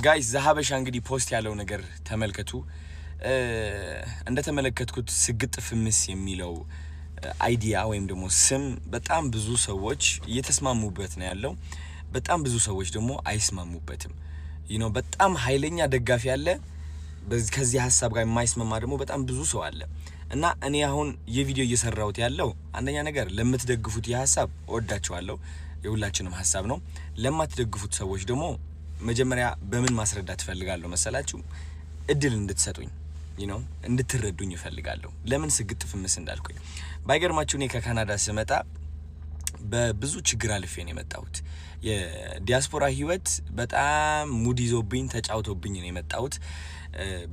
ጋይስ ዘሀበሻ እንግዲህ ፖስት ያለው ነገር ተመልከቱ። እንደተመለከትኩት ስግጥ ፍምስ የሚለው አይዲያ ወይም ደግሞ ስም በጣም ብዙ ሰዎች እየተስማሙበት ነው ያለው። በጣም ብዙ ሰዎች ደግሞ አይስማሙበትም። በጣም ኃይለኛ ደጋፊ ያለ ከዚህ ሐሳብ ጋር የማይስማማ ደግሞ በጣም ብዙ ሰው አለ። እና እኔ አሁን የቪዲዮ እየሰራሁት ያለው አንደኛ ነገር ለምትደግፉት የሐሳብ ወዳችኋለሁ፣ የሁላችንም ሐሳብ ነው። ለማትደግፉት ሰዎች ደግሞ መጀመሪያ በምን ማስረዳት ፈልጋለሁ መሰላችሁ? እድል እንድትሰጡኝ እንድትረዱኝ ፈልጋለሁ። ለምን ስግጥ ፍምስ እንዳልኩኝ ባይገርማችሁ እኔ ከካናዳ ስመጣ በብዙ ችግር አልፌ ነው የመጣሁት። የዲያስፖራ ህይወት በጣም ሙድ ይዞብኝ ተጫውቶብኝ ነው የመጣሁት።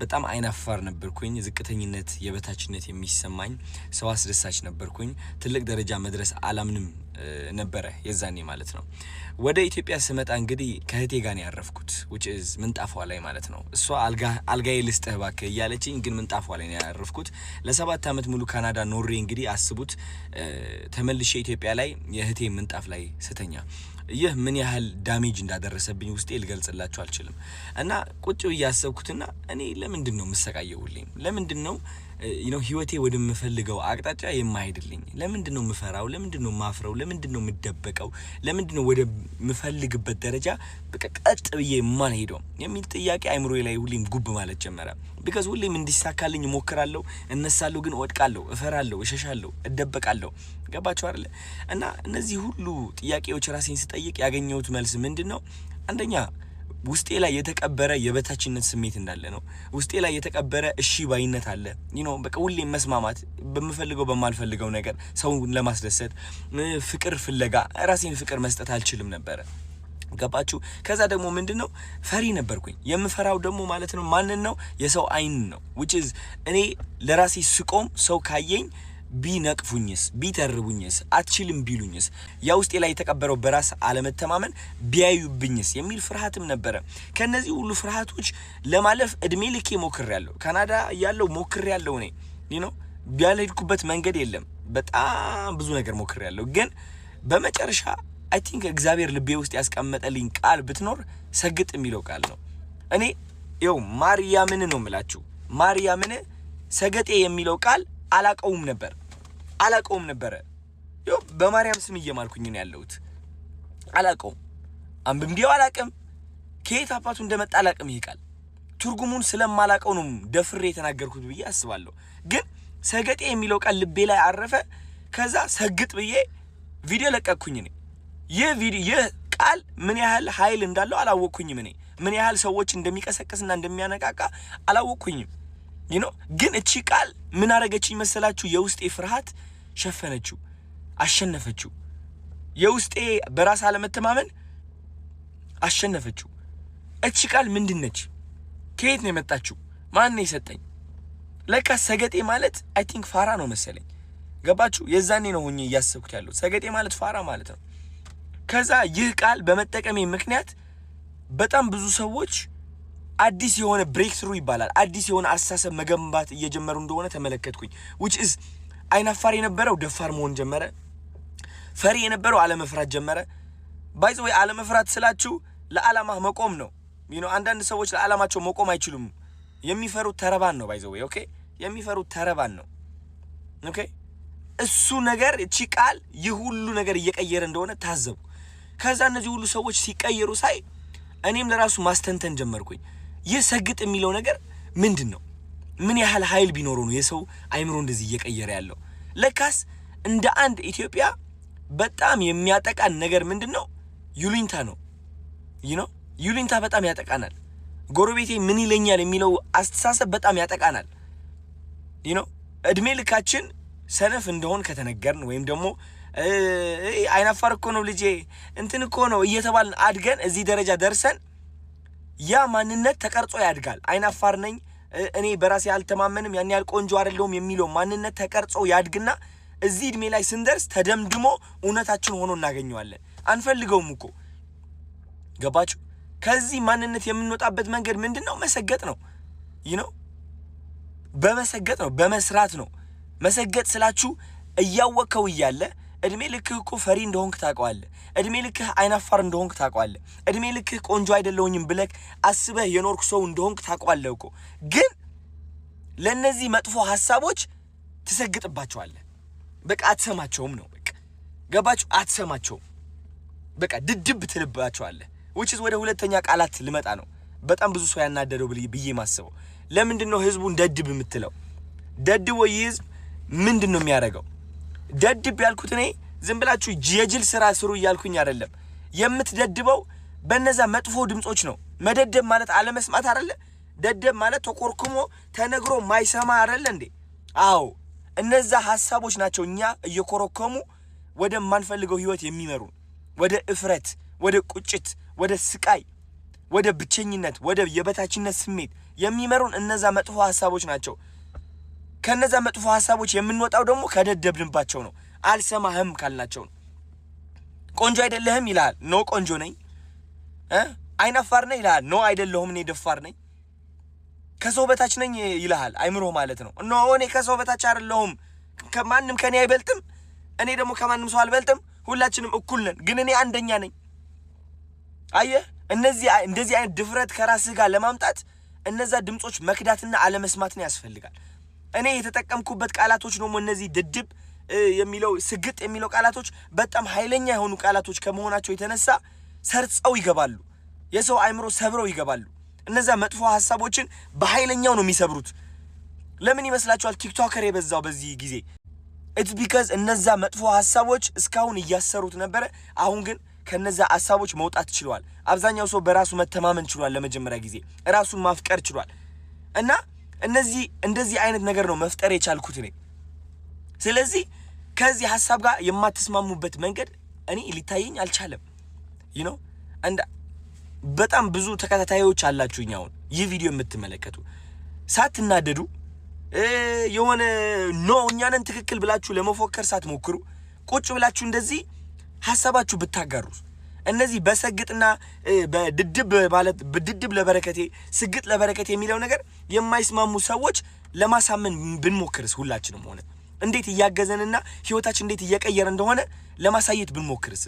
በጣም አይናፋር ነበርኩኝ። ዝቅተኝነት፣ የበታችነት የሚሰማኝ ሰው አስደሳች ነበርኩኝ። ትልቅ ደረጃ መድረስ አላምንም ነበረ የዛኔ ማለት ነው። ወደ ኢትዮጵያ ስመጣ እንግዲህ ከህቴ ጋር ነው ያረፍኩት which is ምንጣፏ ላይ ማለት ነው። እሷ አልጋዬ ልስጥህ እባክህ እያለችኝ ግን ምንጣፏ ላይ ነው ያረፍኩት። ለ7 አመት ሙሉ ካናዳ ኖሬ እንግዲህ አስቡት ተመልሼ ኢትዮጵያ ላይ የህቴ ምንጣፍ ላይ ስተኛ ይህ ምን ያህል ዳሜጅ እንዳደረሰብኝ ውስጤ ልገልጽላችሁ አልችልም። እና ቁጭ እያሰብኩትና እኔ ለምንድን ነው የምሰቃየውልኝ? ለምንድን ነው ህይወቴ ወደምፈልገው አቅጣጫ የማይሄድልኝ? ለምንድን ነው ምፈራው? ለምንድን ነው ማፍረው? ለምንድን ነው ምደበቀው? ለምንድን ነው ወደ ምፈልግበት ደረጃ በቀጥ ብዬ የማልሄደው የሚል ጥያቄ አይምሮዬ ላይ ሁሌም ጉብ ማለት ጀመረ። ቢካዝ ሁሌም እንዲሳካልኝ ሞክራለሁ፣ እነሳለሁ፣ ግን ወድቃለሁ፣ እፈራለሁ፣ እሸሻለሁ፣ እደበቃለሁ። ገባችሁ አይደል? እና እነዚህ ሁሉ ጥያቄዎች ራሴን ስጠይቅ ያገኘሁት መልስ ምንድነው? አንደኛ ውስጤ ላይ የተቀበረ የበታችነት ስሜት እንዳለ ነው። ውስጤ ላይ የተቀበረ እሺ ባይነት አለ። በቃ ሁሌም መስማማት በምፈልገው በማልፈልገው ነገር ሰውን ለማስደሰት ፍቅር ፍለጋ ራሴን ፍቅር መስጠት አልችልም ነበር። ገባችሁ? ከዛ ደግሞ ምንድነው ፈሪ ነበርኩኝ። የምፈራው ደግሞ ማለት ነው ማንን ነው? የሰው አይን ነው which is እኔ ለራሴ ስቆም ሰው ካየኝ ቢነቅፉኝስ፣ ቢተርቡኝስ፣ አትችልም ቢሉኝስ፣ ያ ውስጤ ላይ የተቀበረው በራስ አለመተማመን ቢያዩብኝስ የሚል ፍርሃትም ነበረ። ከነዚህ ሁሉ ፍርሃቶች ለማለፍ እድሜ ልኬ ሞክሬያለሁ። ካናዳ ያለው ሞክሬያለሁ። እኔ ቢያልሄድኩበት መንገድ የለም። በጣም ብዙ ነገር ሞክሬያለሁ። ግን በመጨረሻ አይ ቲንክ እግዚአብሔር ልቤ ውስጥ ያስቀመጠልኝ ቃል ብትኖር ሰግጥ የሚለው ቃል ነው። እኔ ማርያምን ነው የምላችሁ። ማርያምን ሰገጤ የሚለው ቃል አላቀውም ነበረ። በማርያም ስም እየማልኩኝ ነው ያለሁት። አላቀውም፣ አንብቤው አላቅም፣ ከየት አባቱ እንደመጣ አላቅም። ይሄ ቃል ትርጉሙን ስለማላቀው ነው ደፍሬ የተናገርኩት ብዬ አስባለሁ። ግን ሰገጤ የሚለው ቃል ልቤ ላይ አረፈ። ከዛ ሰግጥ ብዬ ቪዲዮ ለቀቅኩኝ። ይህ ቃል ምን ያህል ኃይል እንዳለው አላወቅኩኝም። ምን ያህል ሰዎች እንደሚቀሰቅስና እንደሚያነቃቃ አላወቅኩኝም። ግን እቺ ቃል ምን አረገችኝ መሰላችሁ? የውስጤ ፍርሃት ሸፈነችው፣ አሸነፈችው። የውስጤ በራስ አለመተማመን አሸነፈችው። እቺ ቃል ምንድነች? ከየት ነው የመጣችው? ማን ነው የሰጠኝ? ለካ ሰገጤ ማለት አይ ቲንክ ፋራ ነው መሰለኝ። ገባችሁ? የዛኔ ነው ሆኜ እያሰብኩት ያለው ሰገጤ ማለት ፋራ ማለት ነው። ከዛ ይህ ቃል በመጠቀሜ ምክንያት በጣም ብዙ ሰዎች አዲስ የሆነ ብሬክ ስሩ ይባላል፣ አዲስ የሆነ አስተሳሰብ መገንባት እየጀመሩ እንደሆነ ተመለከትኩኝ። which is አይናፋር የነበረው ደፋር መሆን ጀመረ። ፈሪ የነበረው አለመፍራት ጀመረ። ባይ ዘ ወይ አለመፍራት ስላችሁ ለዓላማ መቆም ነው። አንዳንድ ሰዎች ለዓላማቸው መቆም አይችሉም። የሚፈሩት ተረባን ነው። ባይ ዘ ወይ ኦኬ፣ የሚፈሩት ተረባን ነው። ኦኬ፣ እሱ ነገር እቺ ቃል ይህ ሁሉ ነገር እየቀየረ እንደሆነ ታዘቡ። ከዛ እነዚህ ሁሉ ሰዎች ሲቀየሩ ሳይ እኔም ለራሱ ማስተንተን ጀመርኩኝ። ይህ ሰግጥ የሚለው ነገር ምንድነው? ምን ያህል ኃይል ቢኖረው ነው የሰው አይምሮ እንደዚህ እየቀየረ ያለው? ለካስ እንደ አንድ ኢትዮጵያ በጣም የሚያጠቃን ነገር ምንድነው? ዩሊንታ ነው። ዩሊንታ በጣም ያጠቃናል። ጎረቤቴ ምን ይለኛል የሚለው አስተሳሰብ በጣም ያጠቃናል። እድሜ ልካችን ሰነፍ እንደሆን ከተነገርን ወይም ደግሞ አይናፋር እኮ ነው ልጄ እንትን እኮ ነው እየተባልን አድገን እዚህ ደረጃ ደርሰን ያ ማንነት ተቀርጾ ያድጋል። አይናፋር ነኝ እኔ በራሴ አልተማመንም ያን ያህል ቆንጆ አይደለም የሚለው ማንነት ተቀርጾ ያድግና እዚህ እድሜ ላይ ስንደርስ ተደምድሞ እውነታችን ሆኖ እናገኘዋለን። አንፈልገውም እኮ። ገባችሁ? ከዚህ ማንነት የምንወጣበት መንገድ ምንድነው? መሰገጥ ነው። በመሰገጥ ነው፣ በመስራት ነው። መሰገጥ ስላችሁ እያወቀው እያለ እድሜ ልክህ እኮ ፈሪ እንደሆንክ ታውቀዋለህ። እድሜ ልክህ አይናፋር እንደሆንክ ታውቀዋለህ። እድሜ ልክህ ቆንጆ አይደለሁኝም ብለህ አስበህ የኖርክ ሰው እንደሆንክ ታውቀዋለህ እኮ። ግን ለነዚህ መጥፎ ሐሳቦች ትሰግጥባቸዋለህ። በቃ አትሰማቸውም ነው በቃ። ገባችሁ? አትሰማቸውም። በቃ ድድብ ትልባቸዋለህ። which is ወደ ሁለተኛ ቃላት ልመጣ ነው። በጣም ብዙ ሰው ያናደደው ብዬ ማስበው ለምንድነው ህዝቡን ደድብ የምትለው? ደድብ ወይ ህዝብ ምንድነው የሚያደርገው? ደድብ ያልኩት እኔ ዝም ብላችሁ የጅል ስራ ስሩ እያልኩኝ አይደለም። የምትደድበው በእነዛ መጥፎ ድምጾች ነው። መደደብ ማለት አለመስማት አይደለ? ደደብ ማለት ተቆርኩሞ ተነግሮ ማይሰማ አይደለ እንዴ? አዎ እነዛ ሐሳቦች ናቸው እኛ እየኮረኮሙ ወደ ማንፈልገው ህይወት የሚመሩ፣ ወደ እፍረት፣ ወደ ቁጭት፣ ወደ ስቃይ፣ ወደ ብቸኝነት፣ ወደ የበታችነት ስሜት የሚመሩን እነዛ መጥፎ ሐሳቦች ናቸው። ከነዛ መጥፎ ሐሳቦች የምንወጣው ደግሞ ከደደብንባቸው ነው። አልሰማህም ካልናቸው ነው። ቆንጆ አይደለህም ይላል። ኖ ቆንጆ ነኝ። አይናፋር ነኝ ይላል። ኖ አይደለሁም እኔ ደፋር ነኝ። ከሰው በታች ነኝ ይላል አይምሮ ማለት ነው። ኖ እኔ ከሰው በታች አይደለሁም። ከማንም ከኔ አይበልጥም። እኔ ደግሞ ከማንም ሰው አልበልጥም። ሁላችንም እኩል ነን፣ ግን እኔ አንደኛ ነኝ። አየህ፣ እንደዚህ አይነት ድፍረት ከራስህ ጋር ለማምጣት እነዛ ድምጾች መክዳትና አለመስማትን ያስፈልጋል። እኔ የተጠቀምኩበት ቃላቶች ደግሞ እነዚህ ድድብ የሚለው ስግጥ የሚለው ቃላቶች በጣም ኃይለኛ የሆኑ ቃላቶች ከመሆናቸው የተነሳ ሰርጸው ይገባሉ። የሰው አይምሮ ሰብረው ይገባሉ። እነዛ መጥፎ ሐሳቦችን በኃይለኛው ነው የሚሰብሩት። ለምን ይመስላችኋል ቲክቶከር የበዛው በዚህ ጊዜ? it's because እነዛ መጥፎ ሐሳቦች እስካሁን እያሰሩት ነበር። አሁን ግን ከነዛ ሐሳቦች መውጣት ችሏል። አብዛኛው ሰው በራሱ መተማመን ችሏል። ለመጀመሪያ ጊዜ ራሱን ማፍቀር ችሏል። እና እንደዚህ አይነት ነገር ነው መፍጠር የቻልኩት እኔ። ስለዚህ ከዚህ ሐሳብ ጋር የማትስማሙበት መንገድ እኔ ሊታየኝ አልቻለም። በጣም ብዙ ተከታታዮች አላችሁኝ አሁን ይህ ቪዲዮ የምትመለከቱ ሳትናደዱ የሆነ እኛንን ትክክል ብላችሁ ለመፎከር ሳትሞክሩ ቁጭ ብላችሁ እንደዚህ ሐሳባችሁ ብታጋሩ እነዚህ በሰግጥና በድድብ ማለት በድድብ ለበረከቴ ስግጥ ለበረከቴ የሚለው ነገር የማይስማሙ ሰዎች ለማሳመን ብንሞክርስ ሁላችንም ሆነ እንዴት ያያገዘንና ህይወታችን እንዴት እየቀየረ እንደሆነ ለማሳየት ብንሞክርስ?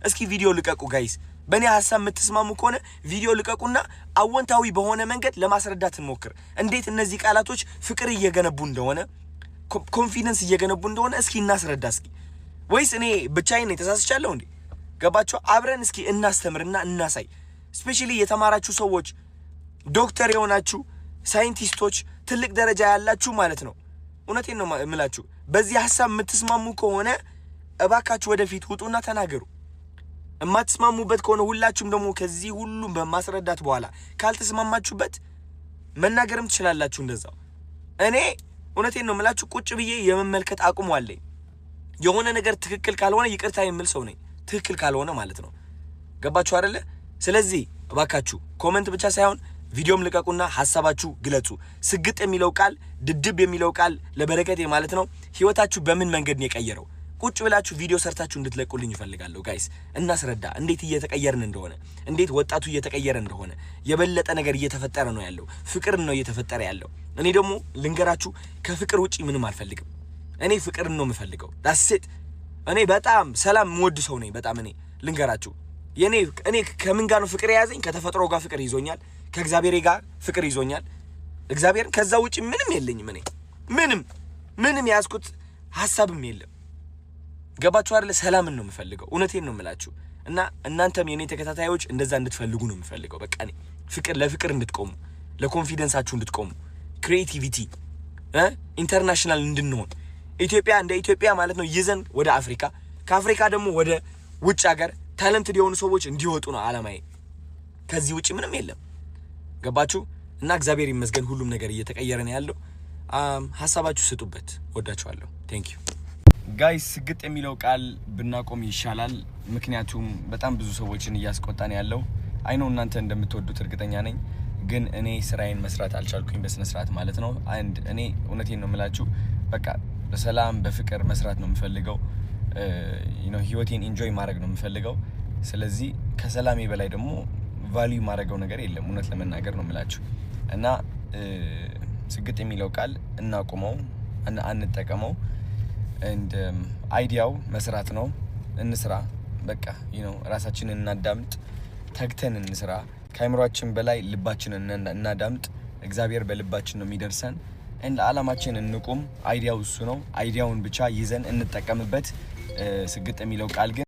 እስኪ ቪዲዮ ልቀቁ ጋይስ። በእኔ ሐሳብ የምትስማሙ ከሆነ ቪዲዮ ልቀቁና አወንታዊ በሆነ መንገድ ለማስረዳት እንሞክር። እንዴት እነዚህ ቃላቶች ፍቅር እየገነቡ እንደሆነ ኮንፊደንስ እየገነቡ እንደሆነ እስኪ እናስረዳ። ወይስ እኔ ብቻዬን ተሳስቻለሁ እንዴ? ገባችሁ? አብረን እስኪ እናስተምርና እናሳይ። ስፔሻሊ የተማራችሁ ሰዎች፣ ዶክተር የሆናችሁ ሳይንቲስቶች፣ ትልቅ ደረጃ ያላችሁ ማለት ነው። እውነቴን ነው የምላችሁ። በዚህ ሐሳብ የምትስማሙ ከሆነ እባካችሁ ወደፊት ውጡና ተናገሩ። የማትስማሙበት ከሆነ ሁላችሁም ደግሞ ከዚህ ሁሉ በማስረዳት በኋላ ካልተስማማችሁበት መናገርም ትችላላችሁ እንደዛው። እኔ እውነቴን ነው የምላችሁ ቁጭ ብዬ የመመልከት አቁሙ አለኝ። የሆነ ነገር ትክክል ካልሆነ ይቅርታ የምል ሰው ነኝ። ትክክል ካልሆነ ማለት ነው። ገባችሁ አይደለ? ስለዚህ እባካችሁ ኮሜንት ብቻ ሳይሆን ቪዲዮም ልቀቁና ሐሳባችሁ ግለጹ። ስግጥ የሚለው ቃል ድድብ የሚለው ቃል ለበረከቴ ማለት ነው ህይወታችሁ በምን መንገድ ነው የቀየረው? ቁጭ ብላችሁ ቪዲዮ ሰርታችሁ እንድትለቁልኝ ይፈልጋለሁ ጋይስ። እናስረዳ እንዴት እየተቀየርን እንደሆነ፣ እንዴት ወጣቱ እየተቀየረ እንደሆነ። የበለጠ ነገር እየተፈጠረ ነው ያለው። ፍቅር ነው እየተፈጠረ ያለው። እኔ ደግሞ ልንገራችሁ ከፍቅር ውጪ ምንም አልፈልግም። እኔ ፍቅር ነው የምፈልገው። ዳስት እኔ በጣም ሰላም የምወድ ሰው ነኝ። በጣም እኔ ልንገራችሁ እኔ ከምን ጋር ነው ፍቅር የያዘኝ? ከተፈጥሮ ጋር ፍቅር ይዞኛል። ከእግዚአብሔር ጋር ፍቅር ይዞኛል። እግዚአብሔር ከዛ ውጪ ምንም የለኝም። እኔ ምንም ያዝኩት ሐሳብም የለም። ገባችሁ አይደል? ሰላምን ነው የምፈልገው። እውነቴን ነው የምላችሁ። እና እናንተም የኔ ተከታታዮች እንደዛ እንድትፈልጉ ነው የምፈልገው። በቃ እኔ ለፍቅር እንድትቆሙ፣ ለኮንፊደንሳችሁ እንድትቆሙ፣ ክሬቲቪቲ ኢንተርናሽናል እንድንሆን ኢትዮጵያ እንደ ኢትዮጵያ ማለት ነው ይዘን ወደ አፍሪካ፣ ከአፍሪካ ደግሞ ወደ ውጭ ሀገር ታለንትድ የሆኑ ሰዎች እንዲወጡ ነው አላማዬ። ከዚህ ውጪ ምንም የለም። ገባችሁ? እና እግዚአብሔር ይመስገን ሁሉም ነገር እየተቀየረ ነው ያለው። ሐሳባችሁ ስጡበት። ወዳችኋለሁ። ቴንክ ዩ ጋይስ። ስግጥ የሚለው ቃል ብናቆም ይሻላል። ምክንያቱም በጣም ብዙ ሰዎችን እያስቆጣን ያለው አይኖ እናንተ እንደምትወዱት እርግጠኛ ነኝ። ግን እኔ ስራዬን መስራት አልቻልኩኝ በስነ ስርዓት ማለት ነው። እኔ እውነቴን ነው የምላችሁ በቃ በሰላም በፍቅር መስራት ነው የምፈልገው። ህይወቴን ኢንጆይ ማድረግ ነው የምፈልገው። ስለዚህ ከሰላሜ በላይ ደግሞ ቫልዩ ማድረገው ነገር የለም። እውነት ለመናገር ነው የምላችሁ። እና ስግጥ የሚለው ቃል እናቁመው፣ አንጠቀመው። and አይዲያው መስራት ነው። እንስራ በቃ ራሳችንን እናዳምጥ፣ ተግተን እንስራ። ከአይምሮአችን በላይ ልባችንን እናዳምጥ። እግዚአብሔር በልባችን ነው የሚደርሰን። and አላማችን እንቁም። አይዲያው እሱ ነው። አይዲያውን ብቻ ይዘን እንጠቀምበት። ስግጥ የሚለው ቃል ግን